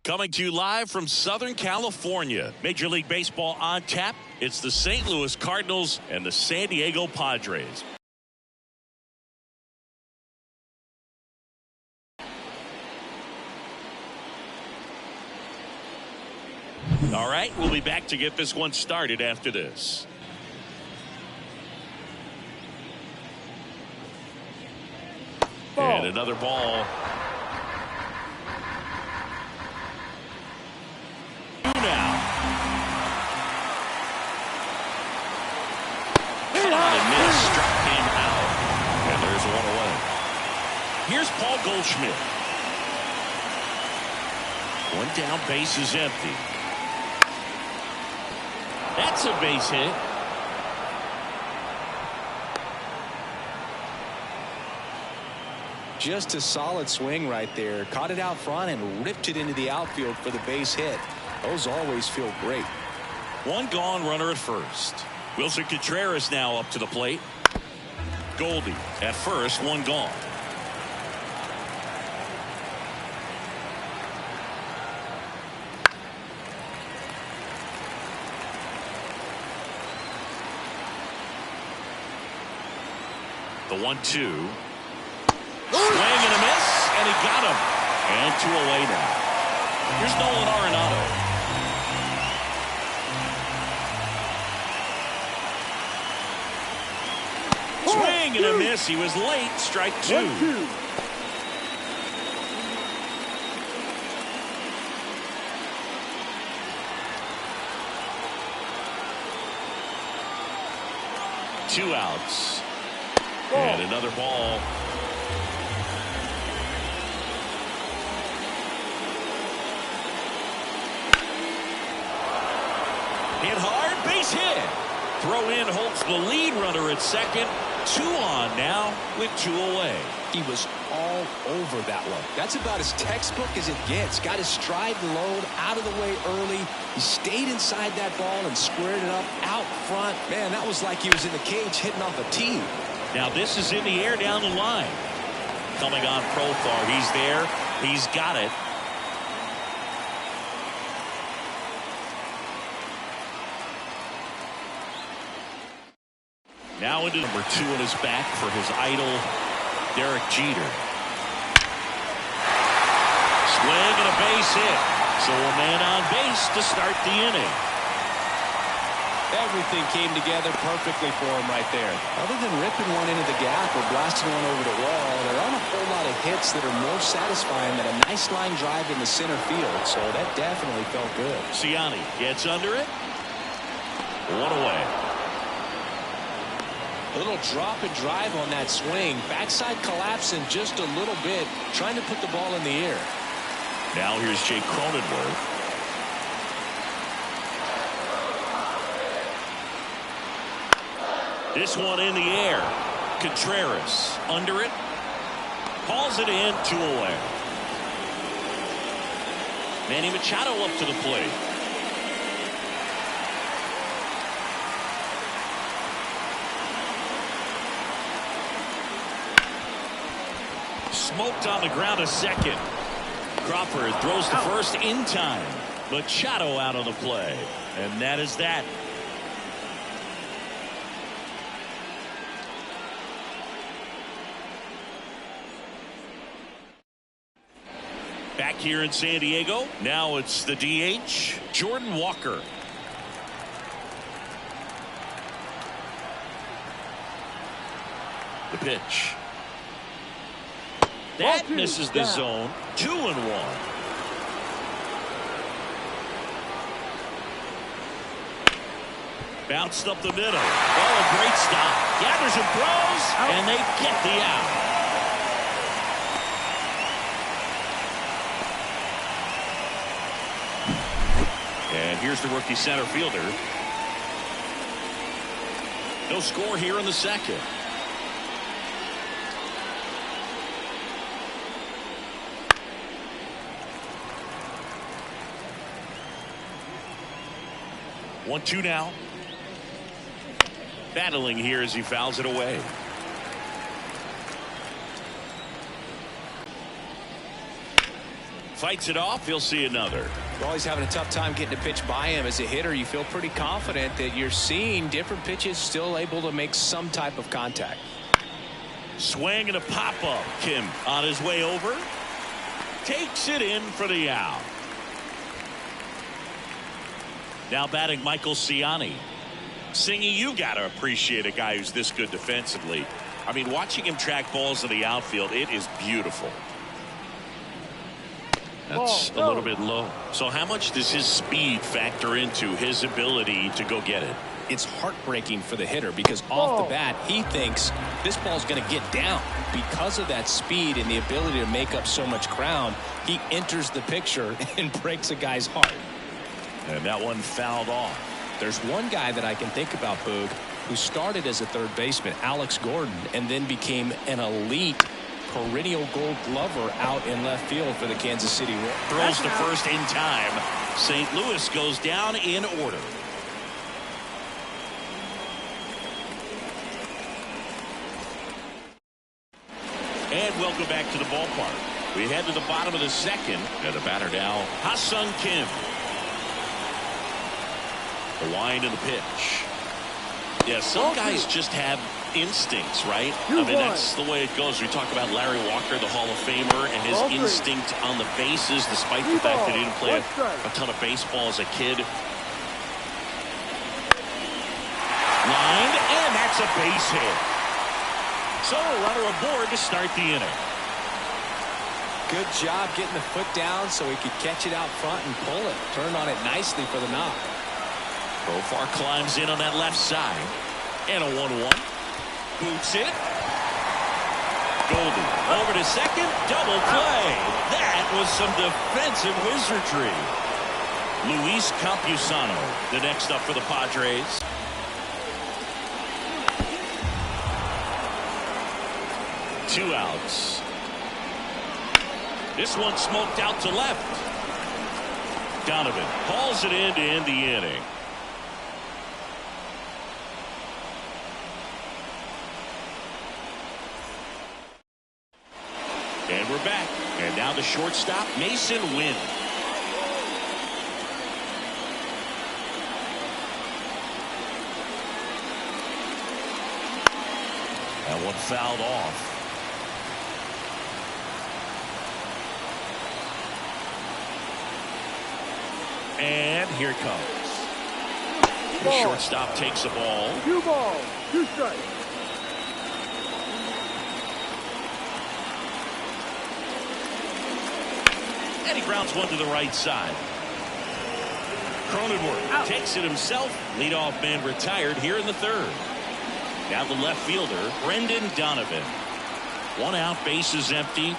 Coming to you live from Southern California. Major League Baseball on tap. It's the St. Louis Cardinals and the San Diego Padres. All right, we'll be back to get this one started after this. And another ball. Here's Paul Goldschmidt. One down, base is empty. That's a base hit. Just a solid swing right there. Caught it out front and ripped it into the outfield for the base hit. Those always feel great. One gone, runner at first. Wilson Contreras now up to the plate. Goldie at first, one gone. The 1-2. Swing and a miss, and he got him. And 2 away now. Here's Nolan Arenado. Swing and a miss. He was late. Strike 2. 1-2. Two outs. And another ball. Hit hard, base hit. Throw in Holtz, the lead runner at second. 2 on now with 2 away. He was all over that one. That's about as textbook as it gets. Got his stride and load out of the way early. He stayed inside that ball and squared it up out front. Man, that was like he was in the cage hitting off a tee. Now this is in the air down the line. Coming on Profar. He's there. He's got it. Now into number 2 on his back for his idol, Derek Jeter. Swing and a base hit. So a man on base to start the inning. Everything came together perfectly for him right there. Other than ripping one into the gap or blasting one over the wall, there aren't a whole lot of hits that are more satisfying than a nice line drive in the center field. So that definitely felt good. Ciani gets under it. 1 away. A little drop and drive on that swing. Backside collapsing just a little bit, trying to put the ball in the air. Now here's Jake Cronenworth. This one in the air. Contreras under it. Hauls it in, 2 away. Manny Machado up to the plate. Smoked on the ground a second. Crawford throws to first in time. Machado out on the play. And that is that. Back here in San Diego, now it's the DH, Jordan Walker. The pitch. That misses the zone. 2-1. Bounced up the middle. Oh, a great stop. Gathers and throws, and they get the out. And here's the rookie center fielder. No score here in the second. 1-2 now. Battling here as he fouls it away. Fights it off. He'll see another. Well, he's having a tough time getting a pitch by him. As a hitter, you feel pretty confident that you're seeing different pitches still able to make some type of contact. Swing and a pop-up. Kim on his way over. Takes it in for the out. Now batting Michael Ciani. Singy, you got to appreciate a guy who's this good defensively. I mean, watching him track balls in the outfield, it is beautiful. That's a little bit low. So how much does his speed factor into his ability to go get it? It's heartbreaking for the hitter because off the bat, he thinks this ball's going to get down. Because of that speed and the ability to make up so much ground, he enters the picture and breaks a guy's heart. And that one fouled off. There's one guy that I can think about, Boog, who started as a third baseman, Alex Gordon, and then became an elite perennial Gold Glover out in left field for the Kansas City Royals. Throws the first in time. St. Louis goes down in order. And welcome back to the ballpark. We head to the bottom of the second. And the batter now, Ha-Sung Kim. The wind and the pitch. Yeah, some guys just have instincts, right? I mean, that's the way it goes. We talk about Larry Walker, the Hall of Famer, and his instinct on the bases, despite the fact that he didn't play a ton of baseball as a kid. Lined, and that's a base hit. So a runner aboard to start the inning. Good job getting the foot down so he could catch it out front and pull it. Turned on it nicely for the knock. Profar climbs in on that left side. And a 1-1. Boots it. Goldie over to second. Double play. That was some defensive wizardry. Luis Campusano, the next up for the Padres. Two outs. This one smoked out to left. Donovan hauls it in to end the inning. And we're back. And now the shortstop, Mason Wynn. That one fouled off. And here it comes. The shortstop takes the ball. 2 balls, 2 strikes. And he grounds one to the right side. Cronenworth takes it himself. Leadoff man retired here in the third. Now the left fielder, Brendan Donovan. 1 out, bases empty.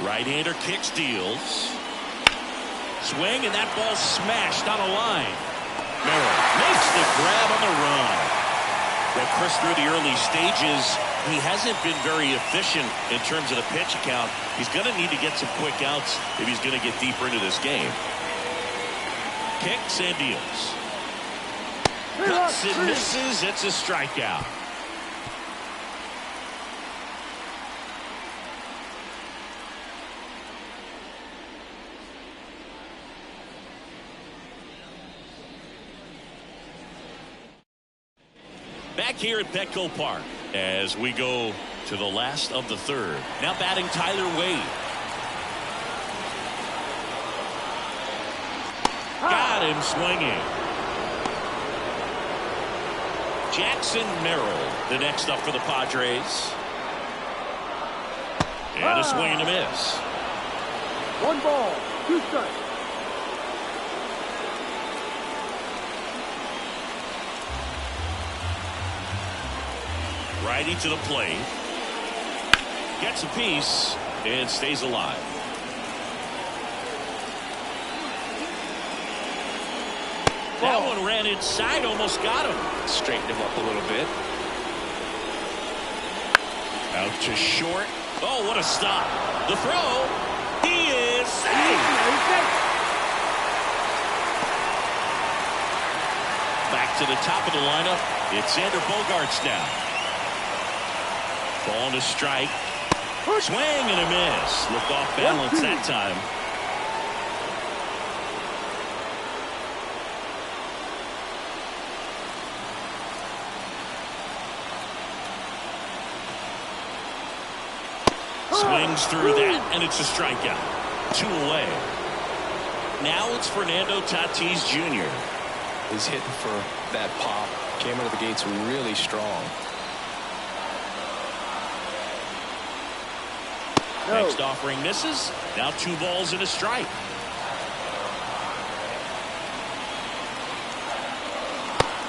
Right-hander kicks, deals. Swing, and that ball smashed on a line. Merrill makes the grab on the run. Well, Chris, through the early stages, he hasn't been very efficient in terms of the pitch count. He's going to need to get some quick outs if he's going to get deeper into this game. Kicks and deals. Cuts and misses. It's a strikeout. Back here at Petco Park as we go to the last of the third. Now batting Tyler Wade. Got him swinging. Jackson Merrill, the next up for the Padres. And a swing and a miss. 1 ball, 2 strikes. Righty to the plate. Gets a piece and stays alive. That one ran inside, almost got him. Straightened him up a little bit. Out to short. Oh, what a stop. The throw. He is safe. Back to the top of the lineup. It's Xander Bogaerts now. Ball to strike. Swing and a miss. Looked off balance that time. Swings through that, and it's a strikeout. 2 away. Now it's Fernando Tatis Jr. He's hitting for that pop. Came out of the gates really strong. No. Next offering misses. Now 2 balls and a strike.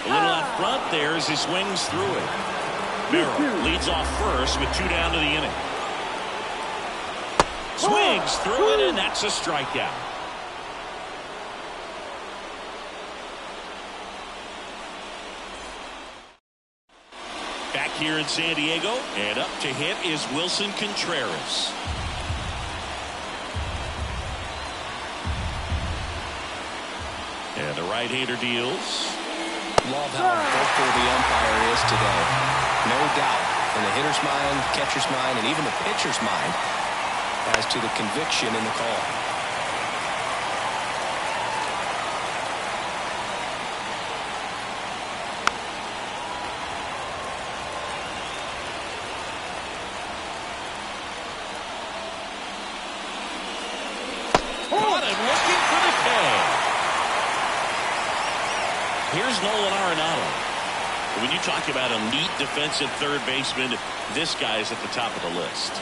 A little out front there as he swings through it. Merrill leads off first with 2 down to the inning. Swings through it, and that's a strikeout. Back here in San Diego, and up to hit is Wilson Contreras. And the right-hander deals. Love how vocal the umpire is today. No doubt in the hitter's mind, catcher's mind, and even the pitcher's mind as to the conviction in the call. Caught him looking for the K. Here's Nolan Arenado. When you talk about elite defensive third baseman, this guy is at the top of the list.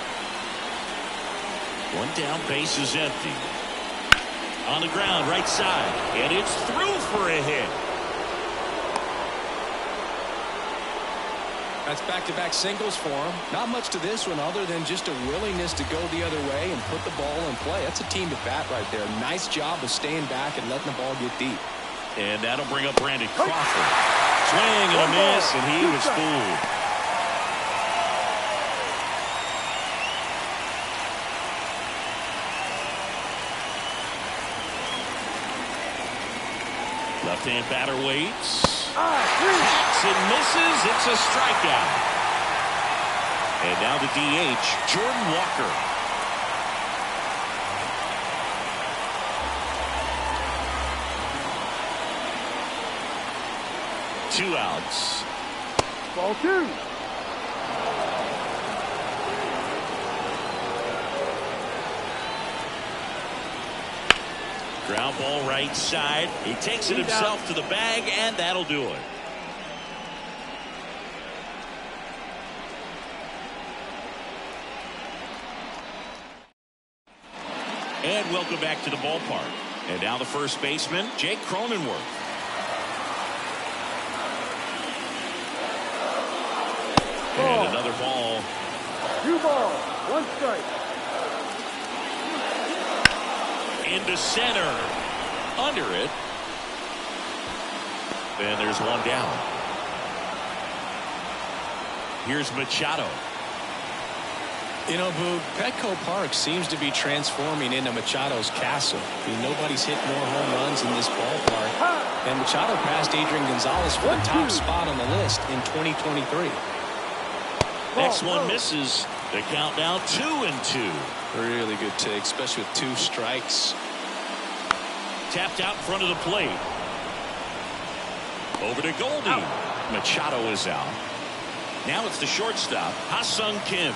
1 down, base is empty. On the ground, right side, and it's through for a hit. That's back-to-back singles for him. Not much to this one other than just a willingness to go the other way and put the ball in play. That's a team to bat right there. Nice job of staying back and letting the ball get deep. And that'll bring up Brandon Crawford. Swing and a miss, and he was fooled. Left-hand batter waits. Hits and misses. It's a strikeout. And now the DH, Jordan Walker. Two outs. Ball 2. Ground ball right side. He takes it himself to the bag, and that'll do it. And welcome back to the ballpark. And now the first baseman, Jake Cronenworth. And another ball. 2 balls, 1 strike. Into center. Under it. And there's 1 down. Here's Machado. You know, Boog, Petco Park seems to be transforming into Machado's castle. I mean, nobody's hit more home runs in this ballpark. And Machado passed Adrian Gonzalez for the top spot on the list in 2023. Next one misses. The count now 2-2. Really good take, especially with 2 strikes. Tapped out in front of the plate. Over to Goldie. Machado is out. Now it's the shortstop, Ha-Sung Kim.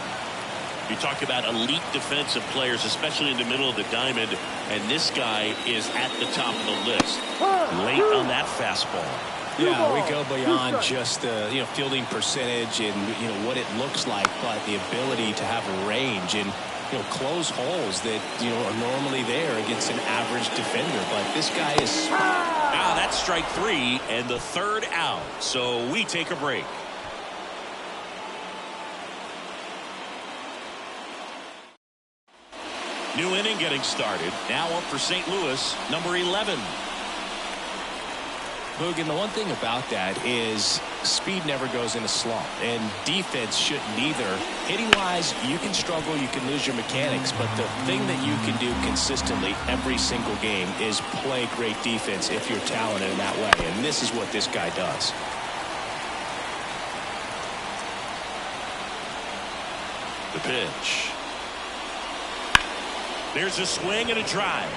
You talk about elite defensive players, especially in the middle of the diamond, and this guy is at the top of the list. Late on that fastball. Yeah, we go beyond just the fielding percentage and what it looks like, but the ability to have a range and close holes that are normally there against an average defender. But this guy is. Now that's strike 3 and the 3rd out. So we take a break. New inning getting started. Now up for St. Louis, number 11. Boog, and the one thing about that is speed never goes in a slump, and defense shouldn't either. Hitting-wise, you can struggle, you can lose your mechanics, but the thing that you can do consistently every single game is play great defense if you're talented in that way, and this is what this guy does. The pitch. There's a swing and a drive.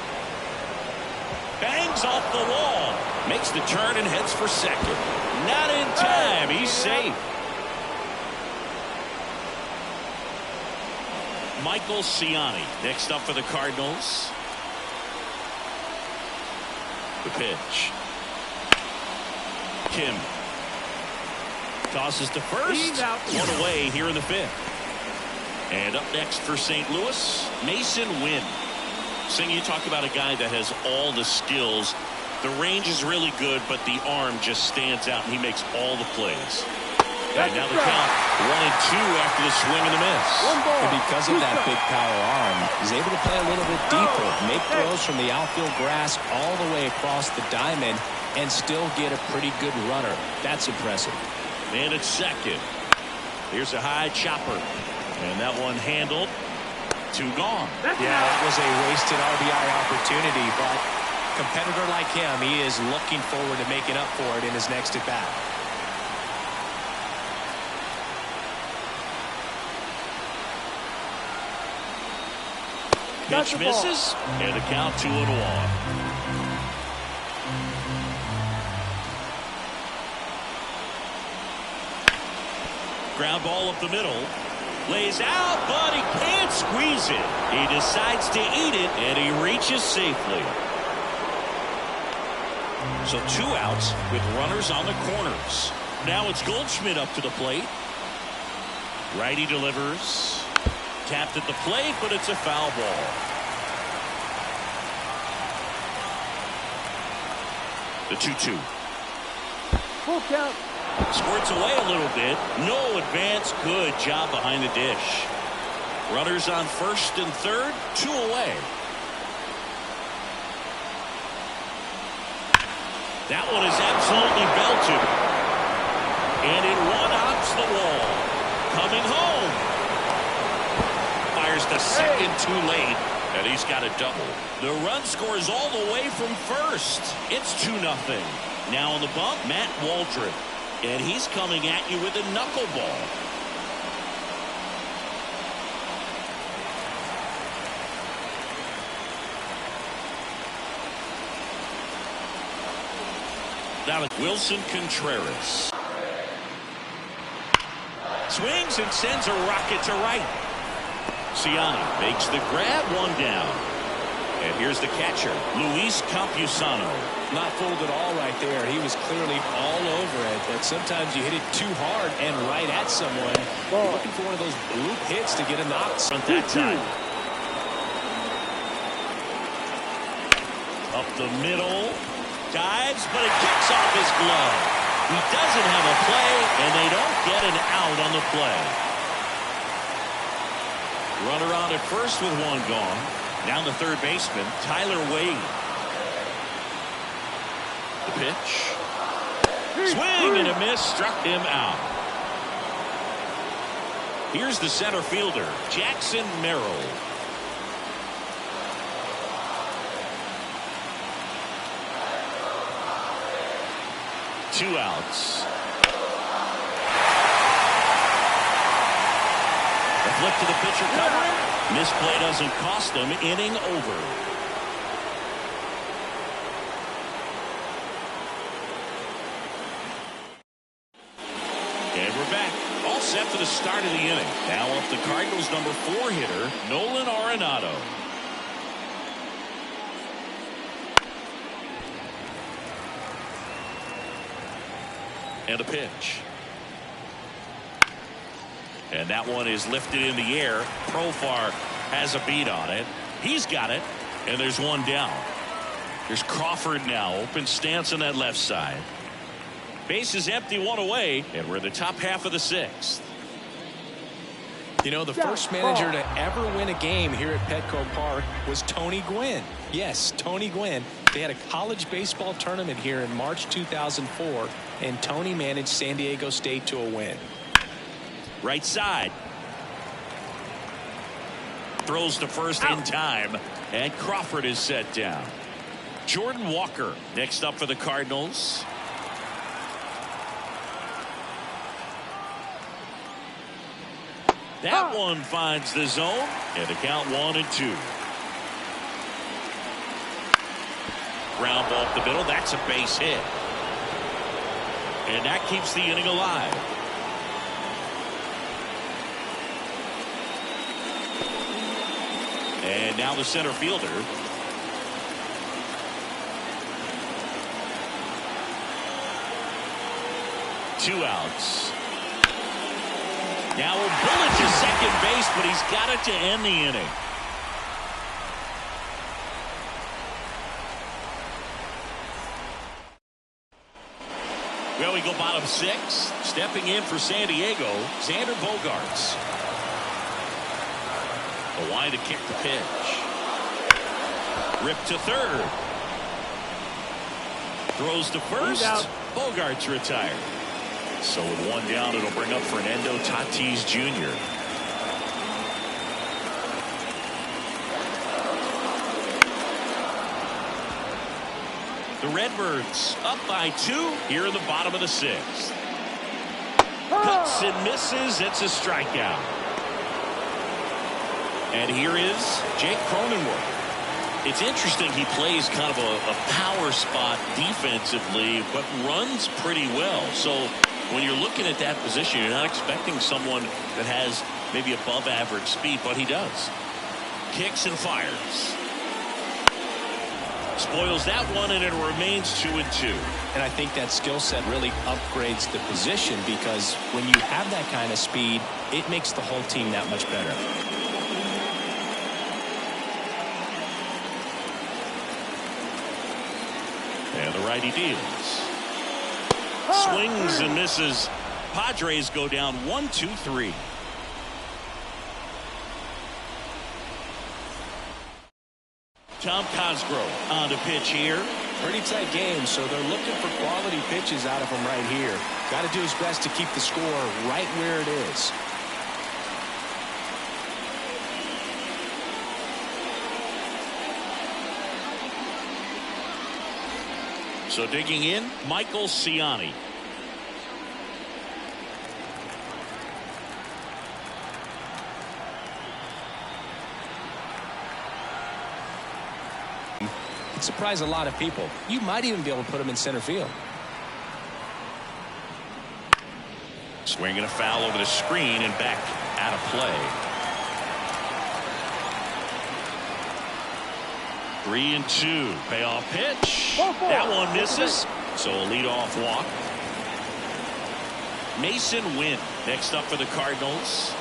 Bangs off the wall. Makes the turn and heads for second. Not in time. He's safe. Michael Ciani next up for the Cardinals. The pitch. Kim tosses to first. One away here in the fifth. And up next for St. Louis, Mason Wynn. Sing, you talk about a guy that has all the skills. The range is really good, but the arm just stands out, and he makes all the plays. And now the count 1-2 after the swing and the miss. And because of that big power arm, he's able to play a little bit deeper, make throws from the outfield grass all the way across the diamond, and still get a pretty good runner. That's impressive. And it's second. Here's a high chopper. And that one handled. 2 gone. Yeah, that was a wasted RBI opportunity, but a competitor like him, he is looking forward to making up for it in his next at-bat. Pitch misses, and the count 2-1. Ground ball up the middle. Lays out, but he can't squeeze it. He decides to eat it, and he reaches safely. So 2 outs with runners on the corners. Now it's Goldschmidt up to the plate. Righty delivers. Tapped at the plate, but it's a foul ball. The 2-2. Full count. Squirts away a little bit. No advance. Good job behind the dish. Runners on first and third. 2 away. That one is absolutely belted. And it one-hops the wall. Coming home. Fires the second too late. And he's got a double. The run scores all the way from first. It's 2-0. Now on the bump, Matt Waldrop. And he's coming at you with a knuckleball. Now Wilson Contreras. Swings and sends a rocket to right. Ciani makes the grab, 1 down. And here's the catcher, Luis Campusano. Not fooled at all right there. He was clearly all over it, but sometimes you hit it too hard and right at someone. You're looking for one of those bloop hits to get a knock. Front that time. Up the middle. Dives, but it kicks off his glove. He doesn't have a play, and they don't get an out on the play. Runner on at first with 1 gone. Now the third baseman, Tyler Wade. The pitch. Swing and a miss, struck him out. Here's the center fielder, Jackson Merrill. Two outs. A flip to the pitcher covering. Misplay doesn't cost them. Inning over. And we're back. All set for the start of the inning. Now up the Cardinals' number 4 hitter, Nolan Arenado. And a pitch. And that one is lifted in the air. Profar has a beat on it. He's got it. And there's 1 down. There's Crawford now. Open stance on that left side. Base is empty, 1 away. And we're in the top half of the 6th. You know, the first manager to ever win a game here at Petco Park was Tony Gwynn. Yes, Tony Gwynn. They had a college baseball tournament here in March 2004, and Tony managed San Diego State to a win. Right side. Throws to first in time, and Crawford is set down. Jordan Walker next up for the Cardinals. That one finds the zone, and the count 1-2. Ground ball up the middle. That's a base hit. And that keeps the inning alive. And now the center fielder. Two outs. Now a bullet to second base, but he's got it to end the inning. Well, we go bottom 6. Stepping in for San Diego, Xander Bogaerts. A wide to kick the pitch. Ripped to third. Throws to first. Bogaerts retired. So with one down, it'll bring up Fernando Tatis Jr. The Redbirds up by 2 here in the bottom of the 6th. Cuts and misses. It's a strikeout. And here is Jake Cronenworth. It's interesting, he plays kind of a power spot defensively, but runs pretty well. So when you're looking at that position, you're not expecting someone that has maybe above average speed, but he does. Kicks and fires. Spoils that one, and it remains 2-2. And I think that skill set really upgrades the position, because when you have that kind of speed, it makes the whole team that much better. And the righty deals. Swings and misses. Padres go down 1-2-3. Tom Cosgrove on the pitch here. Pretty tight game, so they're looking for quality pitches out of him right here. Got to do his best to keep the score right where it is. So digging in, Michael Ciani. It surprised a lot of people. You might even be able to put him in center field. Swinging a foul over the screen and back out of play. 3-2. Payoff pitch. That one misses. So a leadoff walk. Mason Wynn next up for the Cardinals.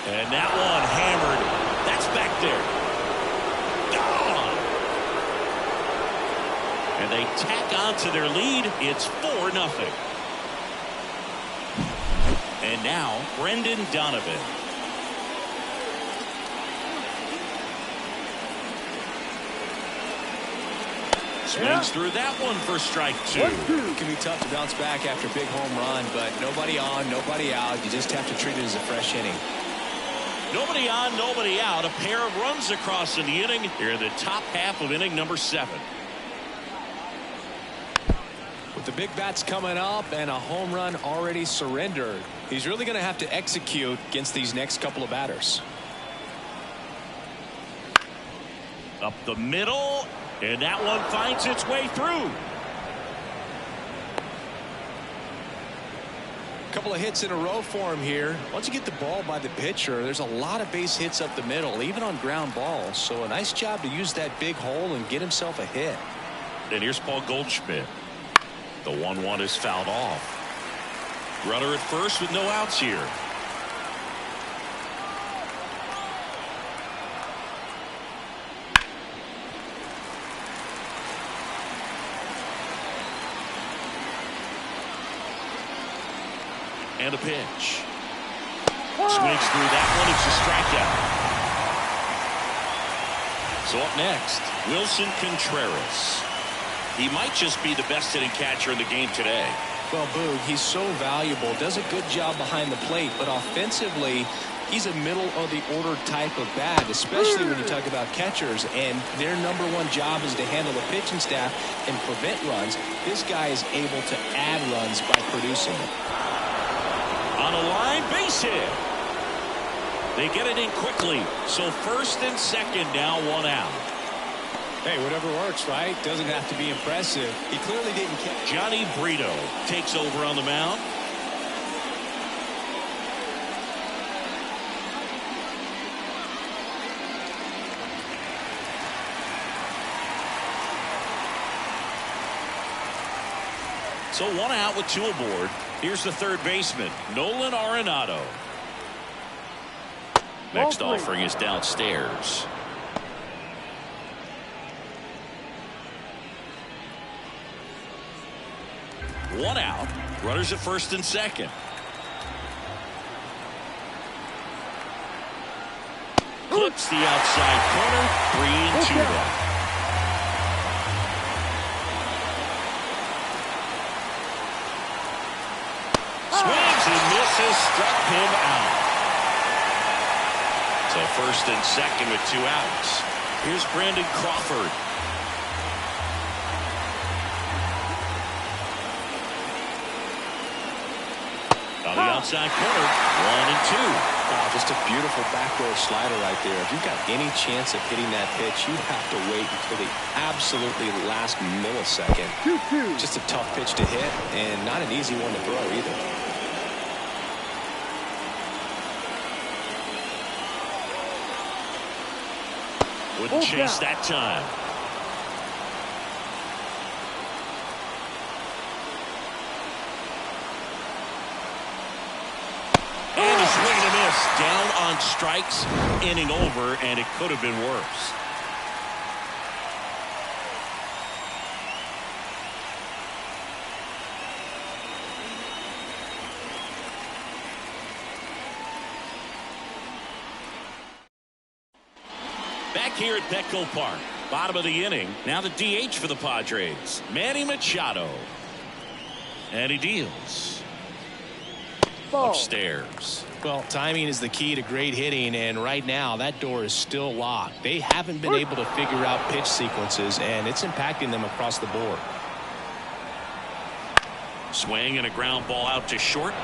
And that one hammered. That's back there. Gone. And they tack on to their lead. It's 4-0. And now Brendan Donovan. Swings through that one for strike 2. It can be tough to bounce back after a big home run, but nobody on, nobody out. You just have to treat it as a fresh inning. Nobody on, nobody out. A pair of runs across in the inning here in the top half of inning number 7. With the big bats coming up and a home run already surrendered, he's really going to have to execute against these next couple of batters. Up the middle, and that one finds its way through. Couple of hits in a row for him here. Once you get the ball by the pitcher, there's a lot of base hits up the middle, even on ground balls. So a nice job to use that big hole and get himself a hit. And here's Paul Goldschmidt. The 1-1 is fouled off. Runner at first with no outs here. And a pitch. Swings through that one. It's a strikeout. So up next, Wilson Contreras. He might just be the best hitting catcher in the game today. Well, Boog, he's so valuable, does a good job behind the plate, but offensively, he's a middle-of-the-order type of bat, especially when you talk about catchers, and their #1 job is to handle the pitching staff and prevent runs. This guy is able to add runs by producing them. On a line, base hit. They get it in quickly, so first and second now, 1 out. Hey, whatever works, right? Doesn't have to be impressive. He clearly didn't catch. Johnny Brito takes over on the mound. So 1 out with 2 aboard. Here's the third baseman, Nolan Arenado. Next offering is downstairs. One out. Runners at first and second. Clips the outside corner. 3-2 down. Swings and misses. Struck him out. So first and second with 2 outs. Here's Brandon Crawford. On the outside corner, 1-2. Wow, just a beautiful backdoor slider right there. If you've got any chance of hitting that pitch, you have to wait until the absolutely last millisecond. 2-2. Just a tough pitch to hit, and not an easy one to throw either. Wouldn't chase that time. And a swing and a miss. Down on strikes. Inning over, and it could have been worse. Back here at Petco Park, bottom of the inning. Now the DH for the Padres, Manny Machado. And he deals. Ball. Upstairs. Well, timing is the key to great hitting, and right now that door is still locked. They haven't been able to figure out pitch sequences, and it's impacting them across the board. Swing and a ground ball out to short.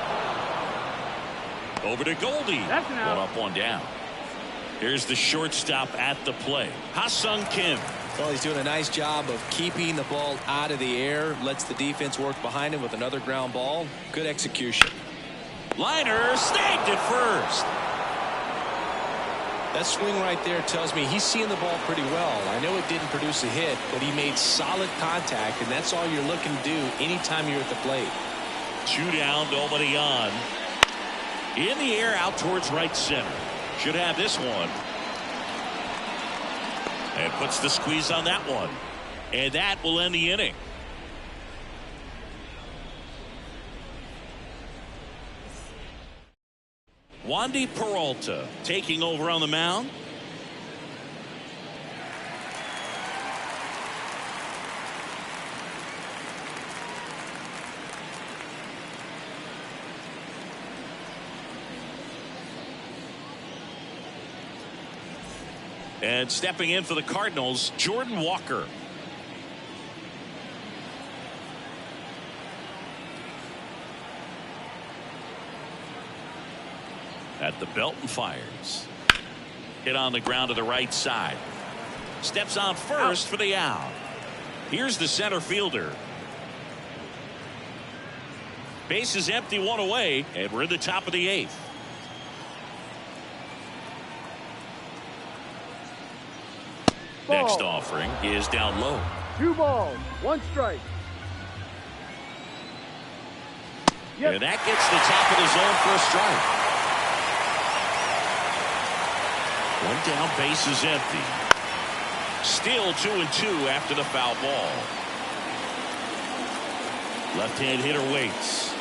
Over to Goldie. That's an out. 1 up, 1 down. Here's the shortstop at the plate, Ha-Sung Kim. Well, he's doing a nice job of keeping the ball out of the air. Lets the defense work behind him with another ground ball. Good execution. Liner snagged at first. That swing right there tells me he's seeing the ball pretty well. I know it didn't produce a hit, but he made solid contact, and that's all you're looking to do anytime you're at the plate. 2 down, nobody on. In the air, out towards right center. Should have this one. And puts the squeeze on that one. And that will end the inning. Wandy Peralta taking over on the mound. And stepping in for the Cardinals, Jordan Walker. At the belt and fires. Hit on the ground to the right side. Steps on first for the out. Here's the center fielder. Base is empty, 1 away, and we're in the top of the 8th. Ball. Next offering is down low. 2 balls, 1 strike. Yep. And that gets the top of the zone for a strike. 1 down, base is empty. Still 2-2 after the foul ball. Left-hand hitter waits.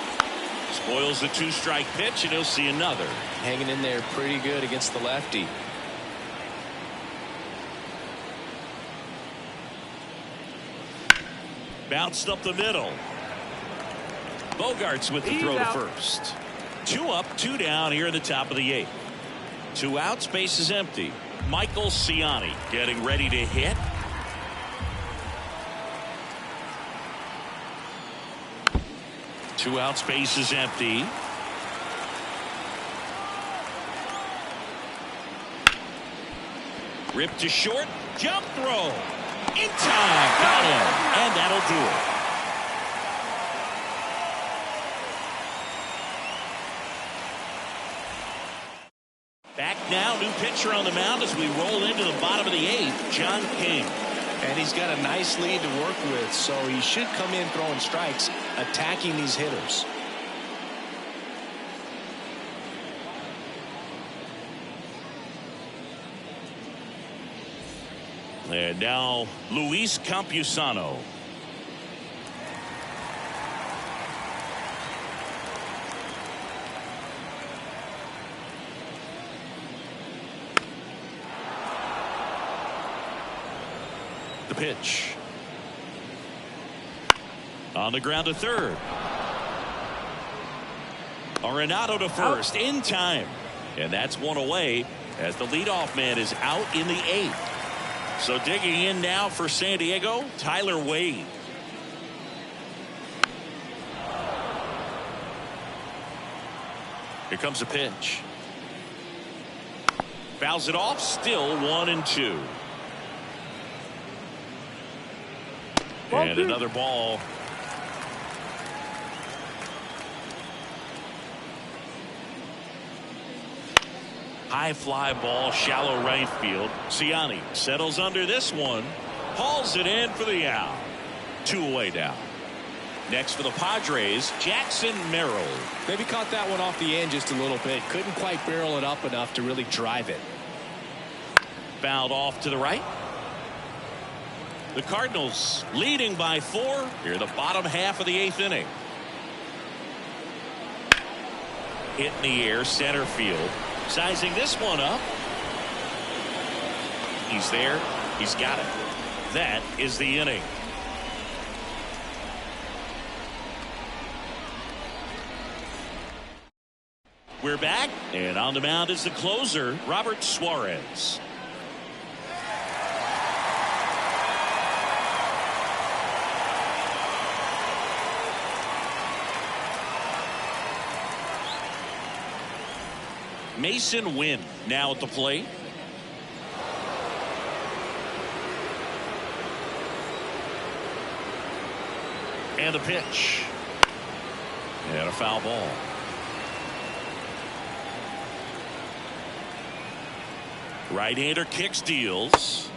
Spoils the 2-strike pitch, and he'll see another. Hanging in there pretty good against the lefty. Bounced up the middle. Bogarts with the throw to first. 2 up, 2 down here in the top of the 8th. 2 outs, base is empty. Michael Ciani getting ready to hit. Two outs, base is empty. Ripped to short, jump throw. In time, got him, and that'll do it. Back now, new pitcher on the mound as we roll into the bottom of the 8th, John King. And he's got a nice lead to work with, so he should come in throwing strikes, attacking these hitters. And now Luis Campusano. The pitch. On the ground to third. Arenado to first in time. And that's one away as the leadoff man is out in the 8th. So digging in now for San Diego, Tyler Wade. Here comes a pitch. Fouls it off, still 1-2. And another ball. High fly ball, shallow right field. Ciani settles under this one. Hauls it in for the out. 2 away now. Next for the Padres, Jackson Merrill. Maybe caught that one off the end just a little bit. Couldn't quite barrel it up enough to really drive it. Fouled off to the right. The Cardinals leading by 4 here in the bottom half of the 8th inning. Hit in the air, center field. Sizing this one up. He's there. He's got it. That is the inning. We're back, and on the mound is the closer, Robert Suarez. Mason Wynn now at the plate. And the pitch. And a foul ball. Right-hander kicks, deals.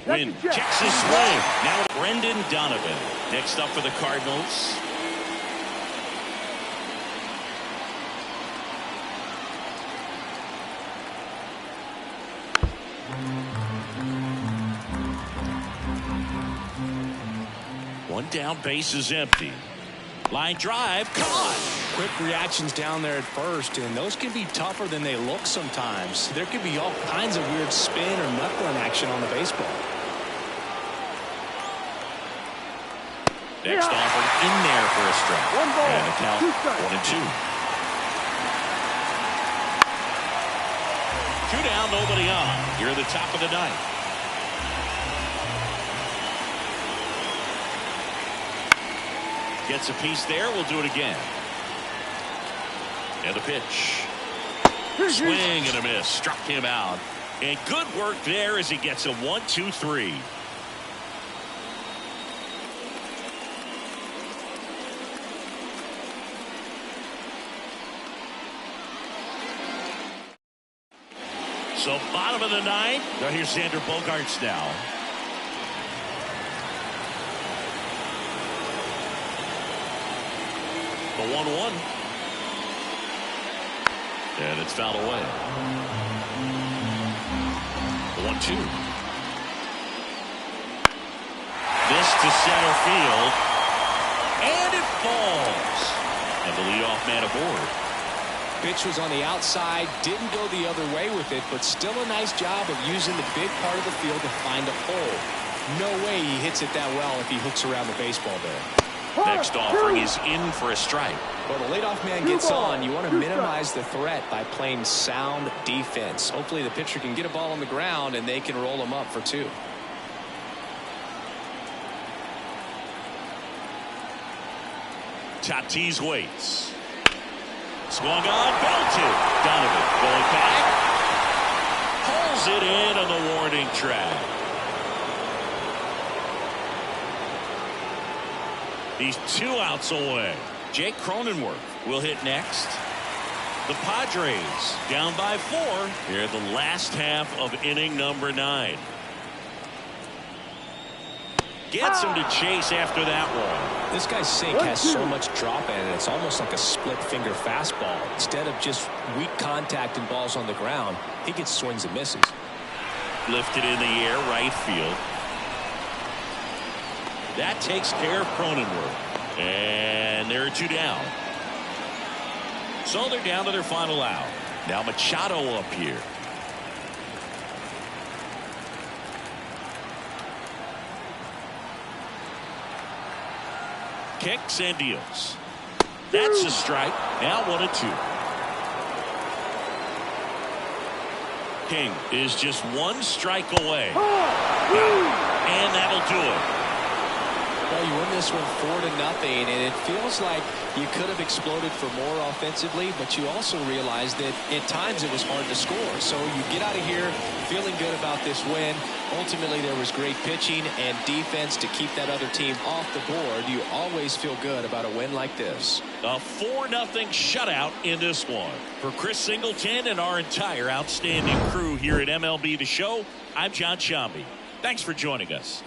Wynn checks his swing. Now Brendan Donovan. Next up for the Cardinals. One down, base is empty. Line drive, caught. Quick reactions down there at first, and those can be tougher than they look sometimes. There could be all kinds of weird spin or knuckling action on the baseball. Next offer in there for a strike. 1 ball, and a count 2 strikes. 1-2. 2 down, nobody on. Here at the top of the 9th. Gets a piece there. We'll do it again. And a pitch. Swing and a miss. Struck him out. And good work there as he gets a 1-2-3. So bottom of the 9th. Now here's Xander Bogaerts now. The 1-1. And it's fouled away. The 1-2. This to center field. And it falls. And the leadoff man aboard. Pitch was on the outside, didn't go the other way with it, but still a nice job of using the big part of the field to find a hole. No way he hits it that well if he hooks around the baseball there. Next offering is in for a strike. Well, the leadoff man gets on. You want to minimize the threat by playing sound defense. Hopefully the pitcher can get a ball on the ground and they can roll him up for 2. Tatis waits. Swung on, belted. Donovan going back. Pulls it in on the warning track. He's 2 outs away. Jake Cronenworth will hit next. The Padres down by 4 here in the last half of inning number 9. Gets him to chase after that one. This guy's sink has so much drop in it. It's almost like a split finger fastball. Instead of just weak contact and balls on the ground, he gets swings and misses. Lifted in the air, right field. That takes care of Cronenworth. And there are 2 down. So they're down to their final out. Now Machado up here. Kicks and deals. That's a strike. Now 1-2. King is just 1 strike away. And that'll do it. Well, you win this one 4-0, and it feels like you could have exploded for more offensively, but you also realize that at times it was hard to score. So you get out of here feeling good about this win. Ultimately, there was great pitching and defense to keep that other team off the board. You always feel good about a win like this. A 4-0 shutout in this one. For Chris Singleton and our entire outstanding crew here at MLB The Show, I'm John Shambi. Thanks for joining us.